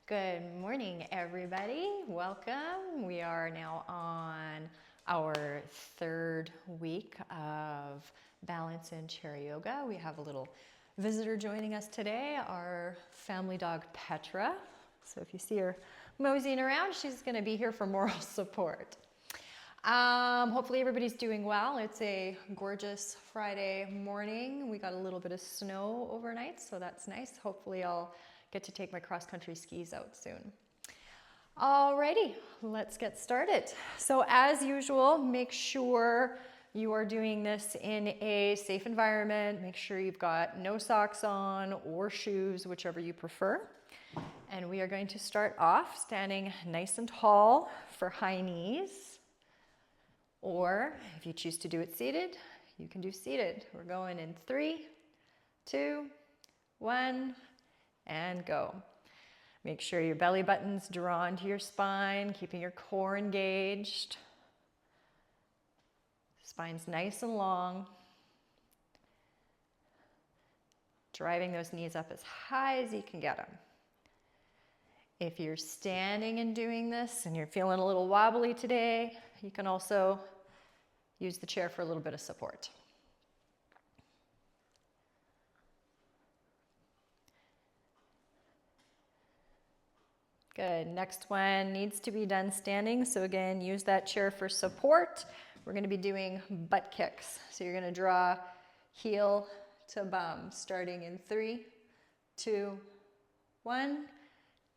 Good morning, everybody. Welcome. We are now on our third week of Balance and Chair Yoga. We have a little visitor joining us today, our family dog Petra. So if you see her moseying around, she's going to be here for moral support. Hopefully everybody's doing well. It's a gorgeous Friday morning. We got a little bit of snow overnight, so that's nice. Hopefully I'll get to take my cross-country skis out soon. Alrighty, let's get started. So as usual, make sure you are doing this in a safe environment. Make sure you've got no socks on or shoes, whichever you prefer. And we are going to start off standing nice and tall for high knees. Or if you choose to do it seated, you can do seated. We're going in 3, 2, 1, and go. Make sure your belly button's drawn to your spine, keeping your core engaged. Spine's nice and long. Driving those knees up as high as you can get them. If you're standing and doing this and you're feeling a little wobbly today, you can also use the chair for a little bit of support. Good. Next one needs to be done standing. So again, use that chair for support. We're going to be doing butt kicks. So you're going to draw heel to bum, starting in 3, 2, 1,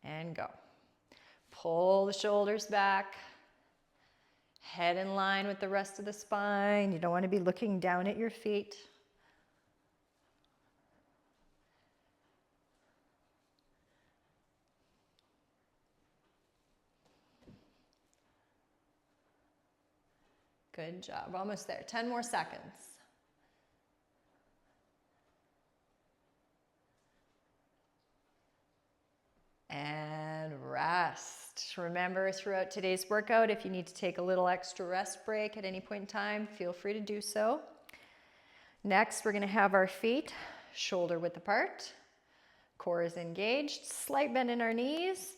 and go. Pull the shoulders back. Head in line with the rest of the spine. You don't want to be looking down at your feet. Good job. Almost there. 10 more seconds. And rest. Remember, throughout today's workout, if you need to take a little extra rest break at any point in time, feel free to do so. Next, we're going to have our feet shoulder width apart. Core is engaged. Slight bend in our knees.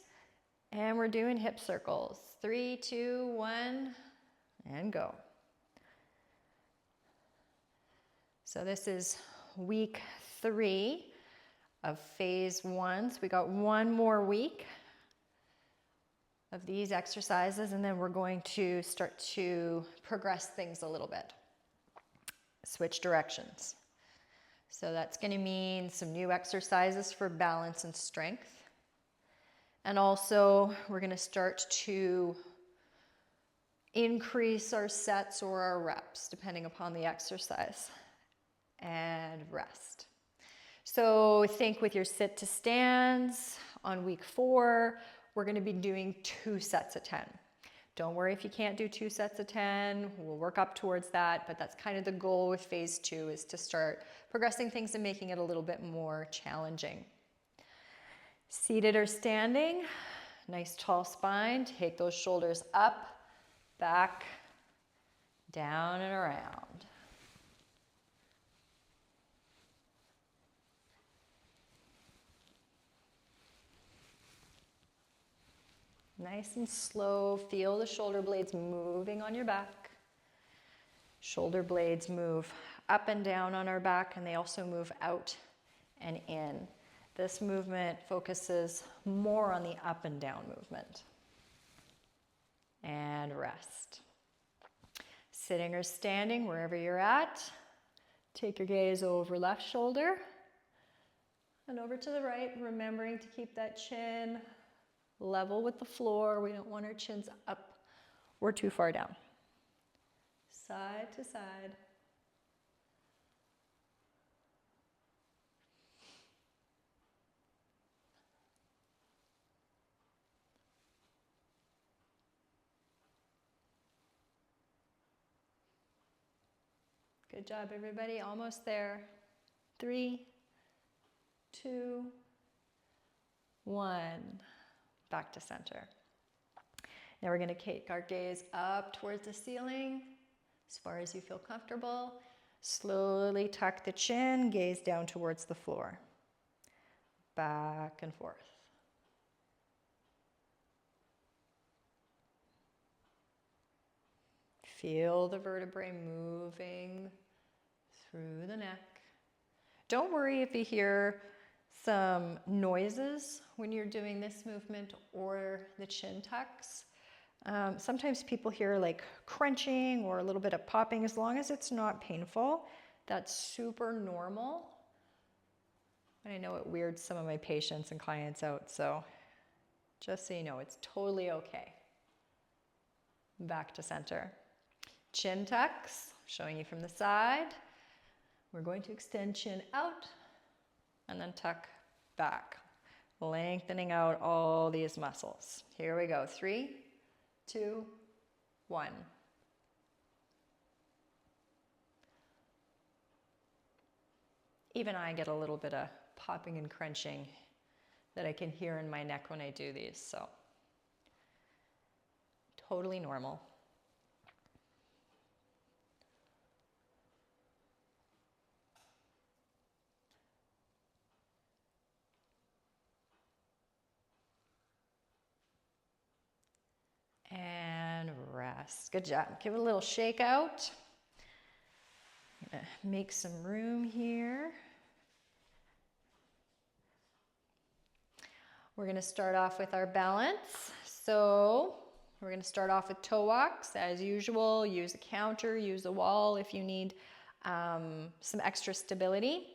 And we're doing hip circles. 3, 2, 1, and go. So this is week 3 of phase 1. So we got one more week of these exercises, and then we're going to start to progress things a little bit. Switch directions. So that's going to mean some new exercises for balance and strength. And also we're going to start to increase our sets or our reps depending upon the exercise. And rest. So think with your sit to stands on week 4, we're going to be doing 2 sets of 10. Don't worry if you can't do 2 sets of 10, we'll work up towards that, but that's kind of the goal with phase 2, is to start progressing things and making it a little bit more challenging. Seated or standing, nice tall spine, take those shoulders up, back, down and around. Nice and slow, feel the shoulder blades moving on your back. Shoulder blades move up and down on our back, and they also move out and in. This movement focuses more on the up and down movement. And rest. Sitting or standing, wherever you're at, take your gaze over left shoulder and over to the right, remembering to keep that chin level with the floor. We don't want our chins up or too far down. Side to side. Good job, everybody. Almost there. 3, 2, 1. Back to center. Now we're going to take our gaze up towards the ceiling as far as you feel comfortable. Slowly tuck the chin, gaze down towards the floor. Back and forth. Feel the vertebrae moving through the neck. Don't worry if you hear some noises when you're doing this movement or the chin tucks. Sometimes people hear like crunching or a little bit of popping. As long as it's not painful, that's super normal. And I know it weirds some of my patients and clients out, so just so you know, it's totally okay. Back to center. Chin tucks, showing you from the side. We're going to extend chin out and then tuck back, lengthening out all these muscles. Here we go. 3, 2, 1. Even I get a little bit of popping and crunching that I can hear in my neck when I do these, so totally normal. And rest. Good job. Give it a little shake out. I'm gonna make some room here. We're gonna start off with our balance. So we're gonna start off with toe walks as usual. Use a counter, use a wall if you need some extra stability.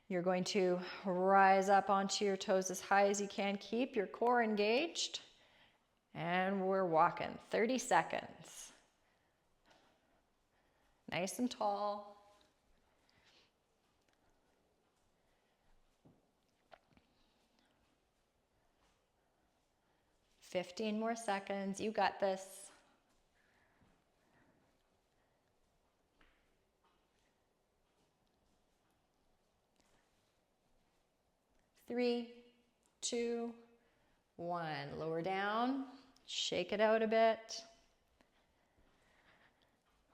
You're going to rise up onto your toes as high as you can. Keep your core engaged. And we're walking 30 seconds. Nice and tall. "15 more seconds. You got this. Three, 2, 1. Lower down. Shake it out a bit.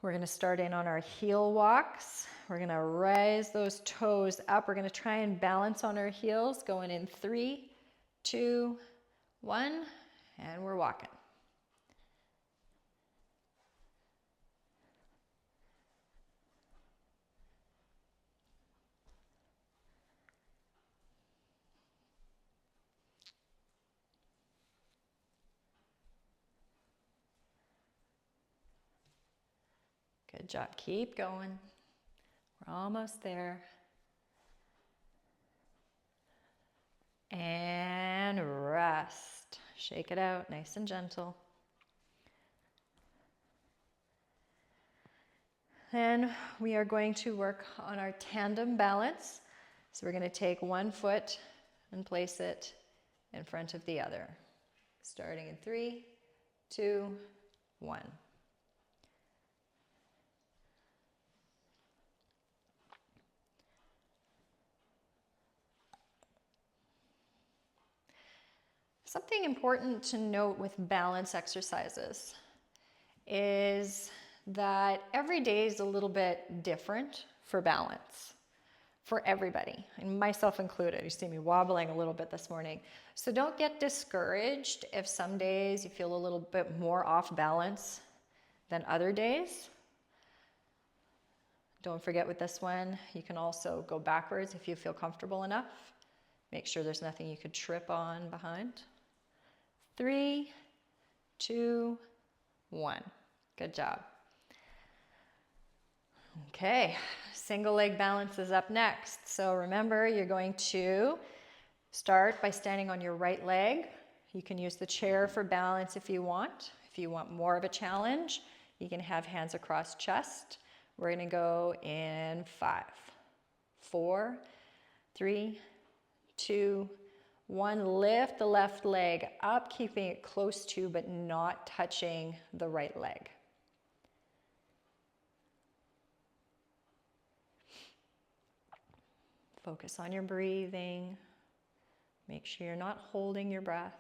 We're going to start in on our heel walks. We're going to raise those toes up. We're going to try and balance on our heels. Going in 3, 2, 1, and we're walking. Good job. Keep going. We're almost there. And rest. Shake it out, nice and gentle. Then we are going to work on our tandem balance. So we're going to take one foot and place it in front of the other. Starting in 3, 2, 1. Something important to note with balance exercises is that every day is a little bit different for balance for everybody, and myself included. You see me wobbling a little bit this morning. So don't get discouraged if some days you feel a little bit more off balance than other days. Don't forget with this one, you can also go backwards if you feel comfortable enough. Make sure there's nothing you could trip on behind. 3, 2, 1. Good job. Okay, single leg balance is up next. So remember, you're going to start by standing on your right leg. You can use the chair for balance if you want. If you want more of a challenge, you can have hands across chest. We're going to go in 5, 4, 3, 2, 1. Lift the left leg up, keeping it close to but not touching the right leg. Focus on your breathing. Make sure you're not holding your breath.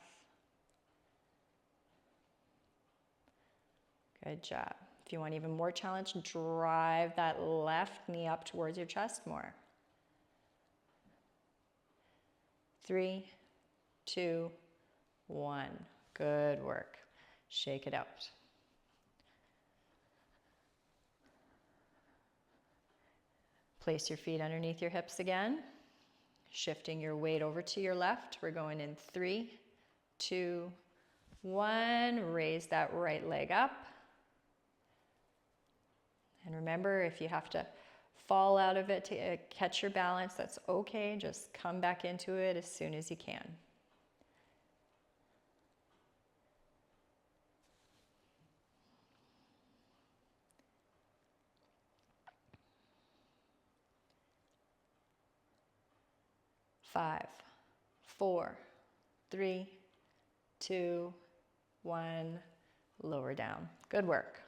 Good job. If you want even more challenge, drive that left knee up towards your chest more. 3, 2, 1. Good work. Shake it out. Place your feet underneath your hips again. Shifting your weight over to your left. We're going in 3, 2, 1. Raise that right leg up. And remember, if you have to fall out of it to catch your balance, that's okay. Just come back into it as soon as you can. Five, 4, 3, 2, 1. Lower down. Good work.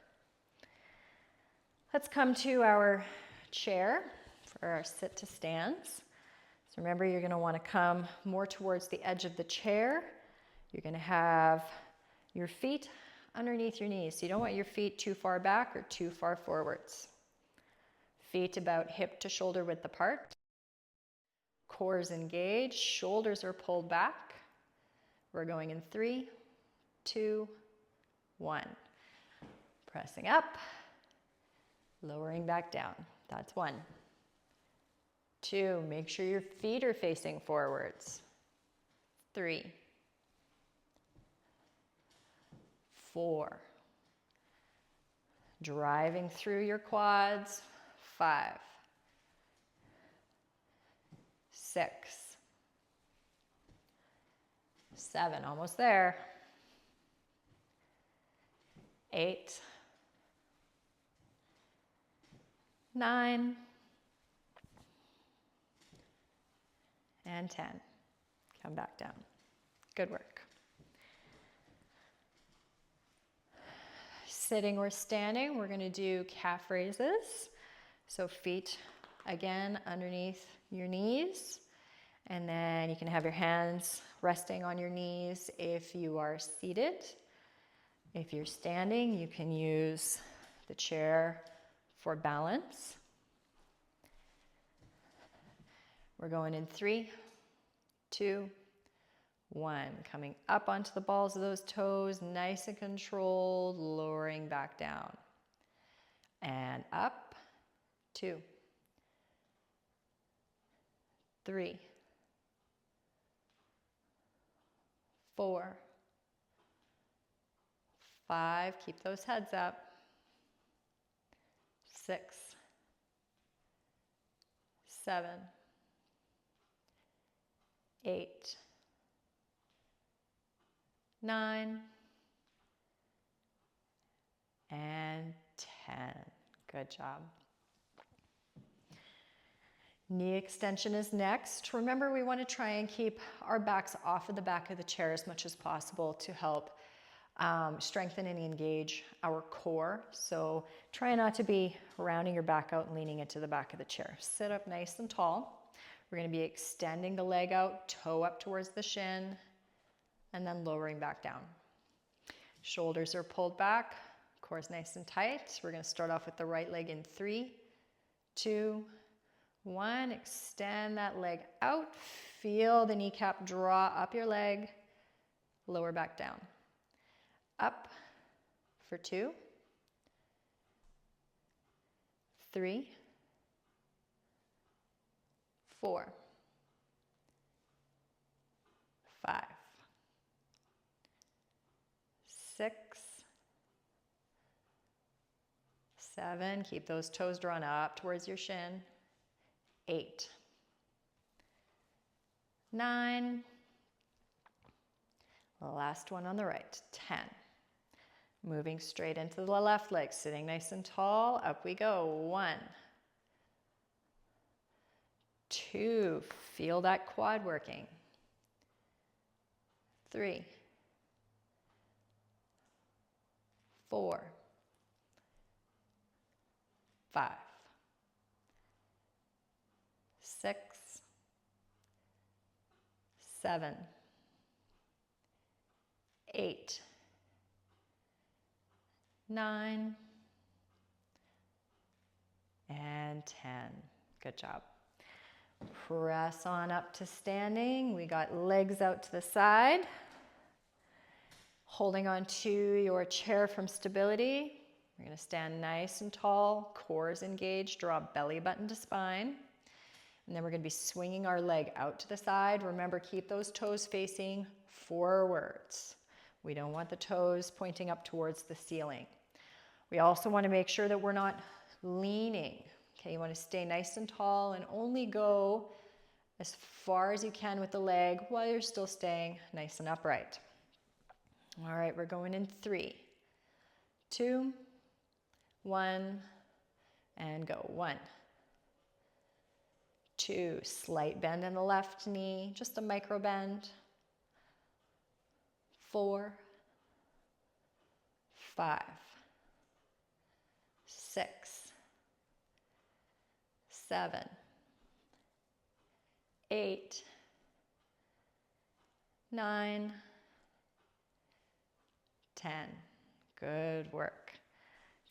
Let's come to our chair for our sit to stands. So remember, you're going to want to come more towards the edge of the chair. You're going to have your feet underneath your knees. So you don't want your feet too far back or too far forwards. Feet about hip to shoulder width apart. Core is engaged, shoulders are pulled back. We're going in 3, 2, 1. Pressing up, lowering back down. That's 1. 2, make sure your feet are facing forwards. 3, 4, driving through your quads. 5, 6, 7, almost there. 8, 9, and 10. Come back down. Good work. Sitting or standing, we're going to do calf raises. So feet, again, underneath your knees. And then you can have your hands resting on your knees if you are seated. If you're standing, you can use the chair for balance. We're going in 3, 2, 1. Coming up onto the balls of those toes, nice and controlled, lowering back down. And up, 2, 3, 4, 5, keep those heads up. 6, 7, 8, 9, and 10. Good job. Knee extension is next. Remember, we want to try and keep our backs off of the back of the chair as much as possible to help strengthen and engage our core. So try not to be rounding your back out and leaning into the back of the chair. Sit up nice and tall. We're going to be extending the leg out, toe up towards the shin, and then lowering back down. Shoulders are pulled back, core is nice and tight. We're going to start off with the right leg in 3, 2, 1. Extend that leg out. Feel the kneecap draw up your leg, lower back down. Up for 2, 3, 4, 5, 6, 7. Keep those toes drawn up towards your shin. 8, 9. Last one on the right. 10. Moving straight into the left leg, sitting nice and tall. Up we go. 1, 2. Feel that quad working. 3, 4, 5, 6, 7, 8, 9, and 10. Good job. Press on up to standing. We got legs out to the side. Holding on to your chair from stability. We're going to stand nice and tall, core is engaged, draw belly button to spine. And then we're going to be swinging our leg out to the side. Remember, keep those toes facing forwards. We don't want the toes pointing up towards the ceiling. We also want to make sure that we're not leaning. Okay, you want to stay nice and tall and only go as far as you can with the leg while you're still staying nice and upright. All right, we're going in 3, 2, 1, and go. 1, 2, slight bend in the left knee, just a micro bend. 4, 5, 6, 7, 8, 9, 10. Good work.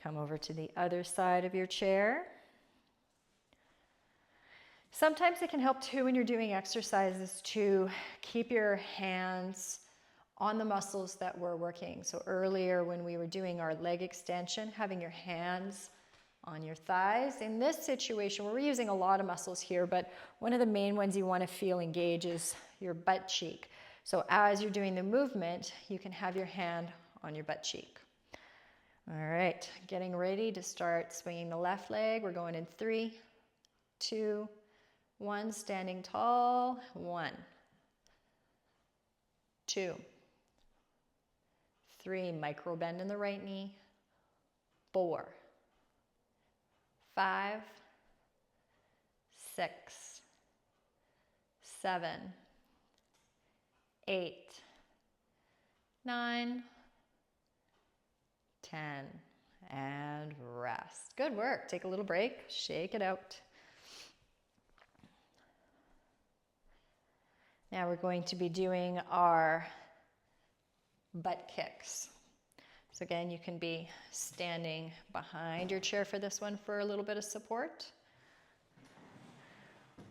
Come over to the other side of your chair. Sometimes it can help too when you're doing exercises to keep your hands on the muscles that we're working. So earlier when we were doing our leg extension, having your hands on your thighs. In this situation, we're using a lot of muscles here, but one of the main ones you want to feel engage is your butt cheek. So as you're doing the movement, you can have your hand on your butt cheek. All right, getting ready to start swinging the left leg. We're going in 3, 2, 1, standing tall. 1, 2, 3, micro bend in the right knee. 4, 5, 6, 7, 8, 9, 10, and rest. Good work. Take a little break, shake it out. Now we're going to be doing our butt kicks. So again, you can be standing behind your chair for this one for a little bit of support,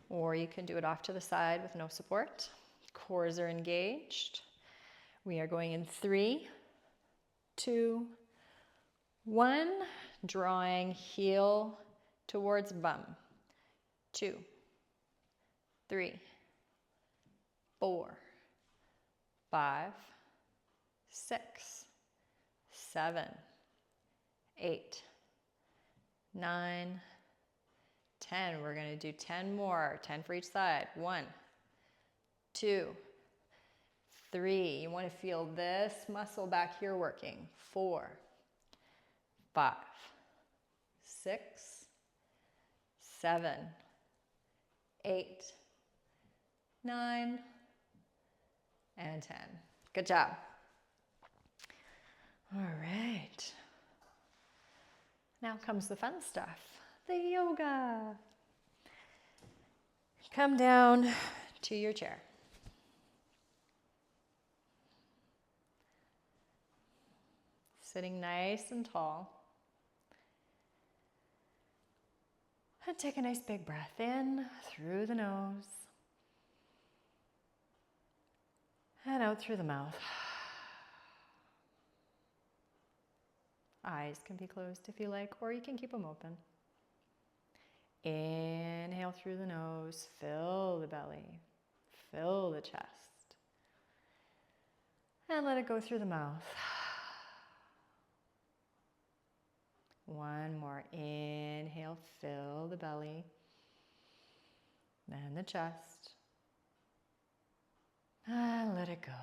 or you can do it off to the side with no support. Cores are engaged. We are going in 3, 2, 1, drawing heel towards bum. 2, 3, 4, 5, 6, 7, 8, 9, 10. We're going to do 10 more, 10 for each side. 1, 2, 3. You want to feel this muscle back here working. 4, 5, 6, 7, 8, 9, and 10. Good job. All right. Now comes the fun stuff, the yoga. Come down to your chair. Sitting nice and tall. And take a nice big breath in through the nose and out through the mouth. Eyes can be closed if you like, or you can keep them open. Inhale through the nose, fill the belly, fill the chest, and let it go through the mouth. One more. Inhale, fill the belly, then the chest, and let it go.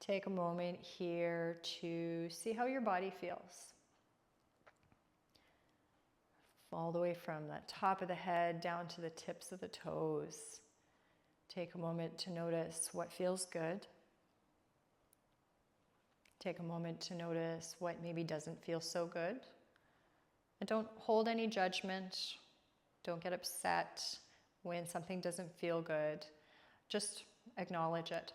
Take a moment here to see how your body feels. All the way from the top of the head down to the tips of the toes. Take a moment to notice what feels good. Take a moment to notice what maybe doesn't feel so good. And don't hold any judgment. Don't get upset when something doesn't feel good. Just acknowledge it.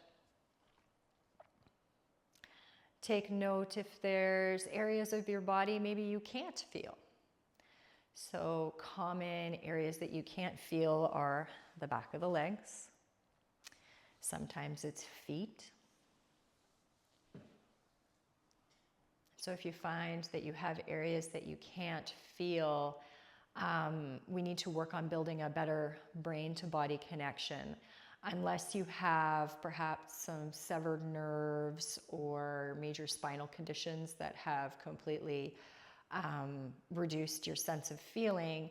Take note if there's areas of your body maybe you can't feel. So common areas that you can't feel are the back of the legs. Sometimes it's feet. So if you find that you have areas that you can't feel, we need to work on building a better brain to body connection. Unless you have perhaps some severed nerves or major spinal conditions that have completely reduced your sense of feeling.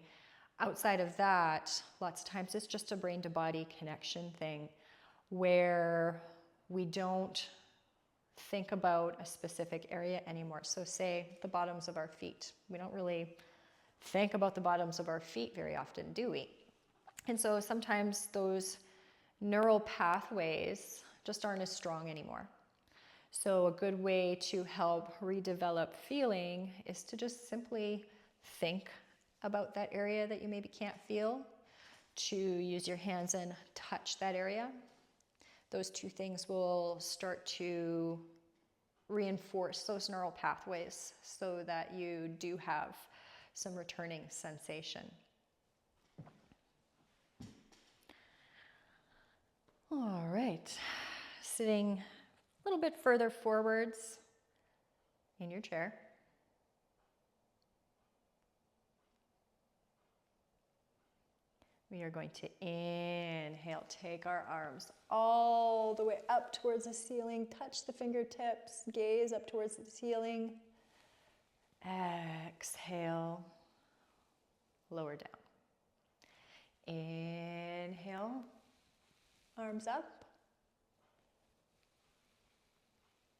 Outside of that, lots of times it's just a brain to body connection thing where we don't think about a specific area anymore. So say the bottoms of our feet. We don't really think about the bottoms of our feet very often, do we? And so sometimes those neural pathways just aren't as strong anymore. So a good way to help redevelop feeling is to just simply think about that area that you maybe can't feel, to use your hands and touch that area. Those two things will start to reinforce those neural pathways so that you do have some returning sensation. All right, sitting a little bit further forwards in your chair. We are going to inhale, take our arms all the way up towards the ceiling, touch the fingertips, gaze up towards the ceiling. Exhale, lower down. Inhale, arms up.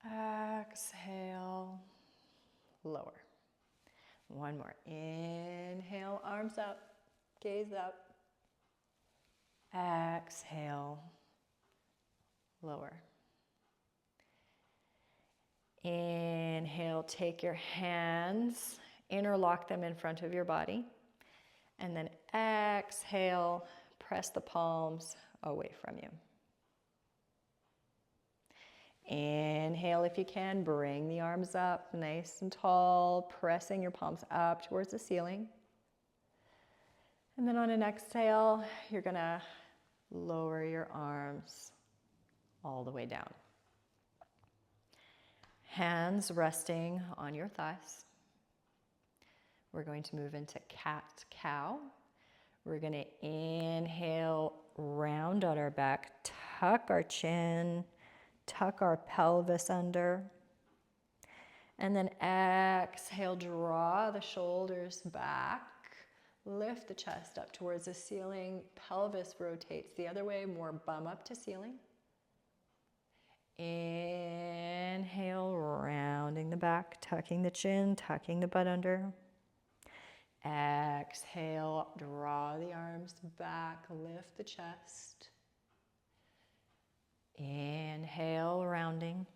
Exhale, lower. One more. Inhale, arms up, gaze up. Exhale, lower. Inhale, take your hands, interlock them in front of your body, and then exhale, press the palms away from you. Inhale, if you can, bring the arms up nice and tall, pressing your palms up towards the ceiling. And then on an exhale, you're gonna lower your arms all the way down. Hands resting on your thighs. We're going to move into cat-cow. We're gonna inhale, round out our back, tuck our chin, tuck our pelvis under. And then exhale, draw the shoulders back. Lift the chest up towards the ceiling. Pelvis rotates the other way, more bum up to ceiling. Inhale, rounding the back, tucking the chin, tucking the butt under. Exhale, draw the arms back, lift the chest. Inhale, rounding.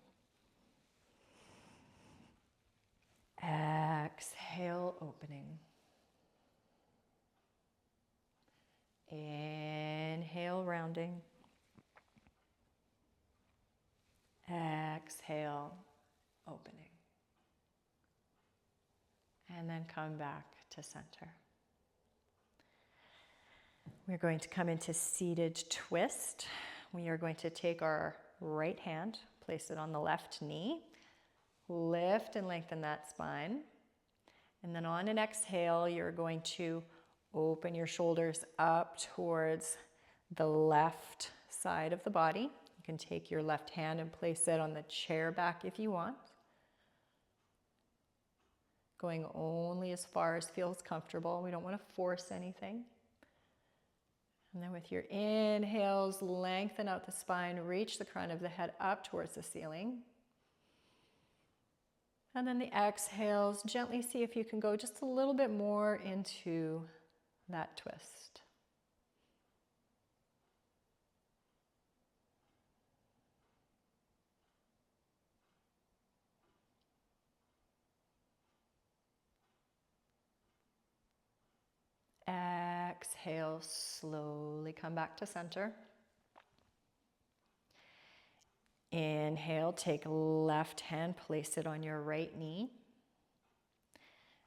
Exhale, opening. Inhale, rounding. Exhale, opening. And then come back to center. We're going to come into seated twist. We are going to take our right hand, place it on the left knee, lift and lengthen that spine. And then on an exhale, you're going to open your shoulders up towards the left side of the body. You can take your left hand and place it on the chair back if you want. Going only as far as feels comfortable. We don't want to force anything. And then with your inhales, lengthen out the spine, reach the crown of the head up towards the ceiling. And then the exhales, gently see if you can go just a little bit more into that twist. Exhale, slowly come back to center. Inhale, take left hand, place it on your right knee.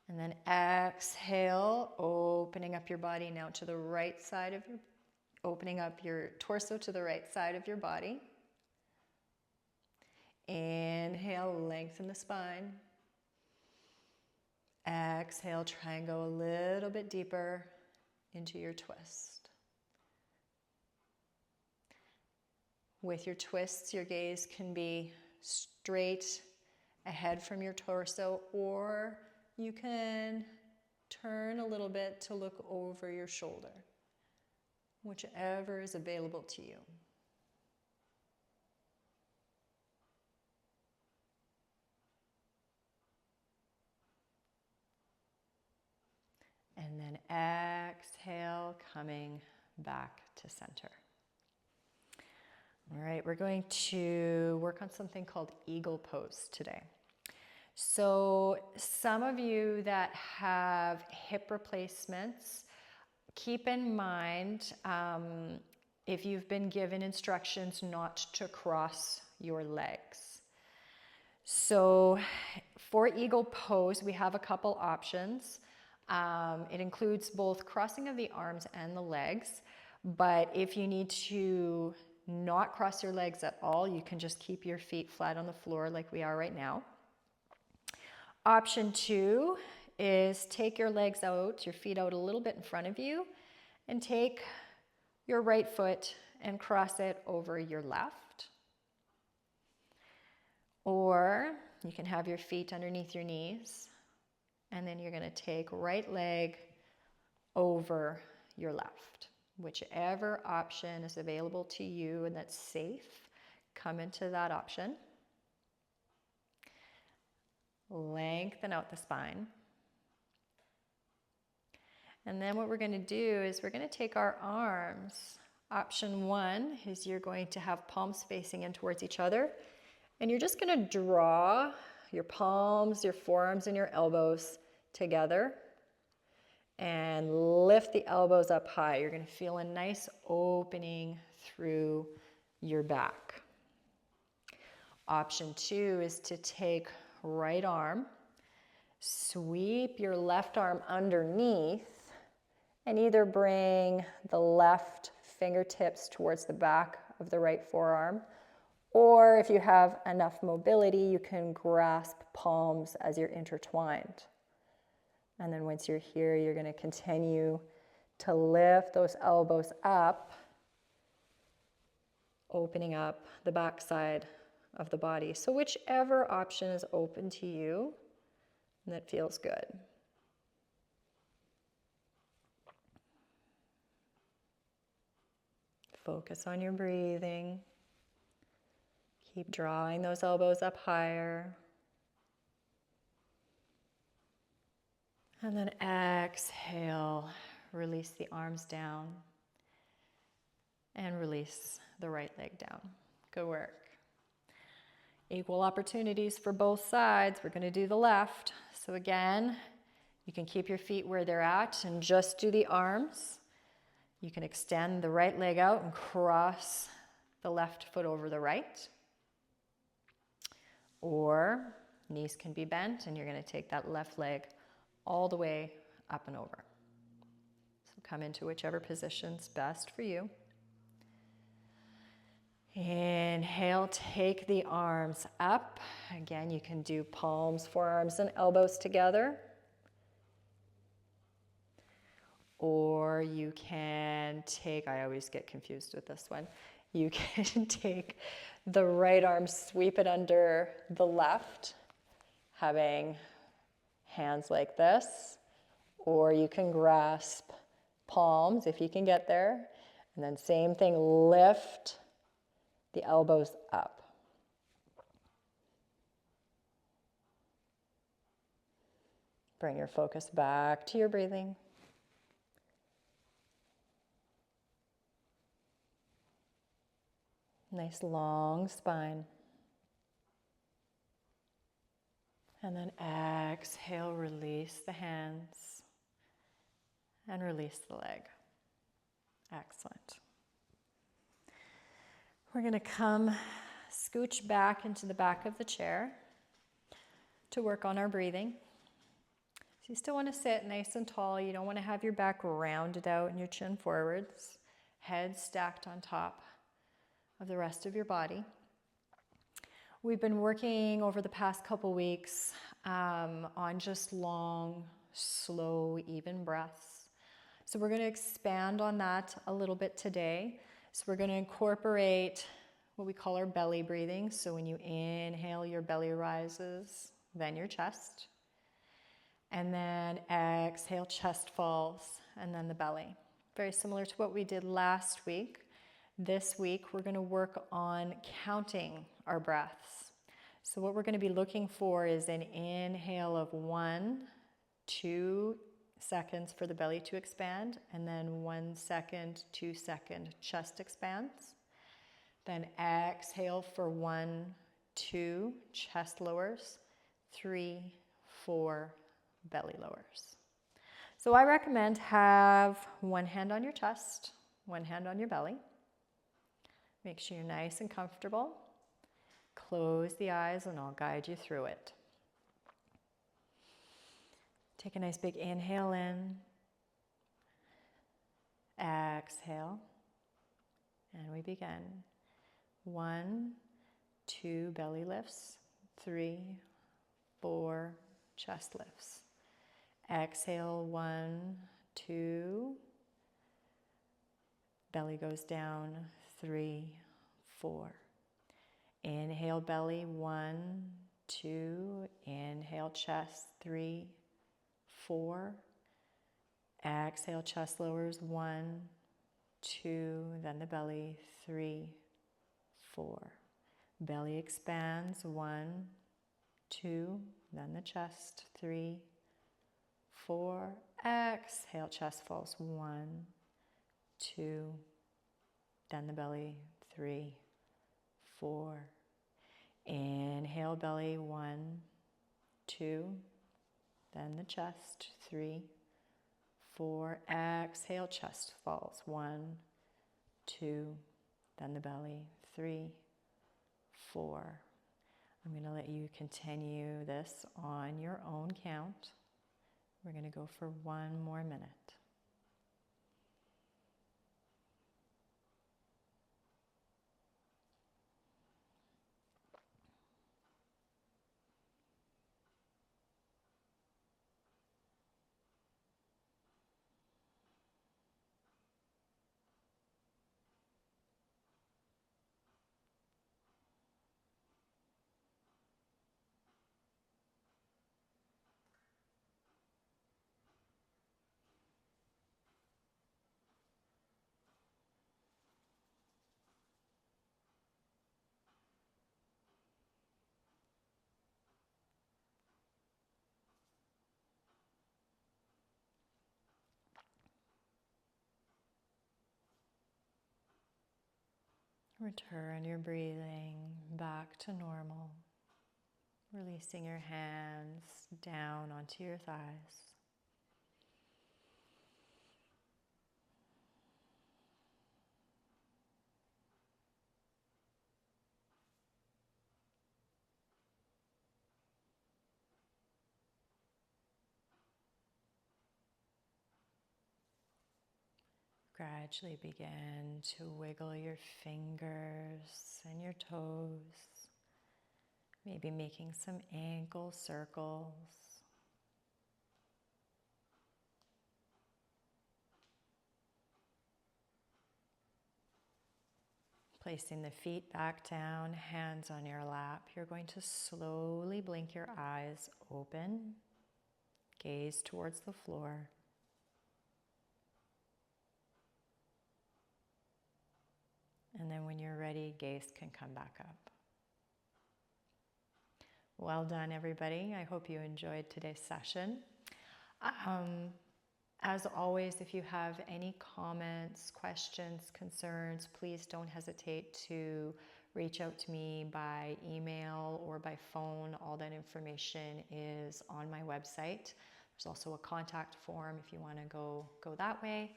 And then exhale, opening up your body now to the right side of your, opening up your torso to the right side of your body. Inhale, lengthen the spine. Exhale, try and go a little bit deeper into your twist. With your twists, your gaze can be straight ahead from your torso, or you can turn a little bit to look over your shoulder, whichever is available to you. And then exhale, coming back to center. All right, we're going to work on something called eagle pose today. So some of you that have hip replacements, keep in mind if you've been given instructions not to cross your legs. So for eagle pose, we have a couple options. It includes both crossing of the arms and the legs, but if you need to not cross your legs at all, you can just keep your feet flat on the floor like we are right now. Option 2 is take your legs out, your feet out a little bit in front of you, and take your right foot and cross it over your left. Or you can have your feet underneath your knees, and then you're going to take right leg over your left. Whichever option is available to you and that's safe, come into that option. Lengthen out the spine. And then what we're going to do is we're going to take our arms. Option 1 is you're going to have palms facing in towards each other, and you're just going to draw your palms, your forearms, and your elbows together and lift the elbows up high. You're going to feel a nice opening through your back. Option 2 is to take right arm, sweep your left arm underneath, and either bring the left fingertips towards the back of the right forearm, or if you have enough mobility, you can grasp palms as you're intertwined. And then once you're here, you're going to continue to lift those elbows up, opening up the backside of the body. So whichever option is open to you and that feels good. Focus on your breathing. Keep drawing those elbows up higher. And then exhale, release the arms down and release the right leg down. Good work. Equal opportunities for both sides. We're going to do the left. So again, you can keep your feet where they're at and just do the arms. You can extend the right leg out and cross the left foot over the right. Or knees can be bent and you're going to take that left leg all the way up and over. So come into whichever position's best for you. Inhale, take the arms up. Again, you can do palms, forearms, and elbows together. Or you can take, I always get confused with this one, you can take the right arm, sweep it under the left, having hands like this, or you can grasp palms if you can get there, and then same thing, lift the elbows up. Bring your focus back to your breathing. Nice long spine. And then exhale, release the hands and release the leg. Excellent. We're going to come scooch back into the back of the chair to work on our breathing. So you still want to sit nice and tall. You don't want to have your back rounded out and your chin forwards, head stacked on top of the rest of your body. We've been working over the past couple weeks on just long, slow, even breaths. So we're going to expand on that a little bit today. So we're going to incorporate what we call our belly breathing. So when you inhale, your belly rises, then your chest. And then exhale, chest falls, and then the belly. Very similar to what we did last week. This week, we're going to work on counting our breaths. So what we're going to be looking for is an inhale of 1, 2 seconds for the belly to expand, and then 1 second, 2 second, chest expands. Then exhale for 1, 2, chest lowers, 3, 4, belly lowers. So I recommend have one hand on your chest, one hand on your belly. Make sure you're nice and comfortable. Close the eyes and I'll guide you through it. Take a nice big inhale in. Exhale. And we begin. 1, 2, belly lifts. 3, 4, chest lifts. Exhale, 1, 2. Belly goes down, 3, 4. Inhale belly, 1, 2. Inhale chest, 3, 4. Exhale chest lowers, 1, 2. Then the belly, 3, 4. Belly expands, 1, 2. Then the chest, 3, 4. Exhale, chest falls, 1, 2. Then the belly, 3, 4. Inhale belly, 1, 2. Then the chest, 3, 4. Exhale, chest falls, 1, 2. Then the belly, 3, 4. I'm going to let you continue this on your own count. We're going to go for 1 more minute. Return your breathing back to normal, releasing your hands down onto your thighs. Gradually begin to wiggle your fingers and your toes, maybe making some ankle circles. Placing the feet back down, hands on your lap, you're going to slowly blink your eyes open, gaze towards the floor. And then when you're ready, gaze can come back up. Well done, everybody. I hope you enjoyed today's session. As always, if you have any comments, questions, concerns, please don't hesitate to reach out to me by email or by phone. All that information is on my website. There's also a contact form if you want to go that way.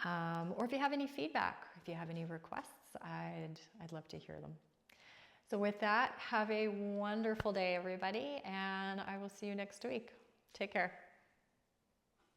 Or if you have any feedback, if you have any requests, I'd love to hear them. So with that, have a wonderful day, everybody, and I will see you next week. Take care.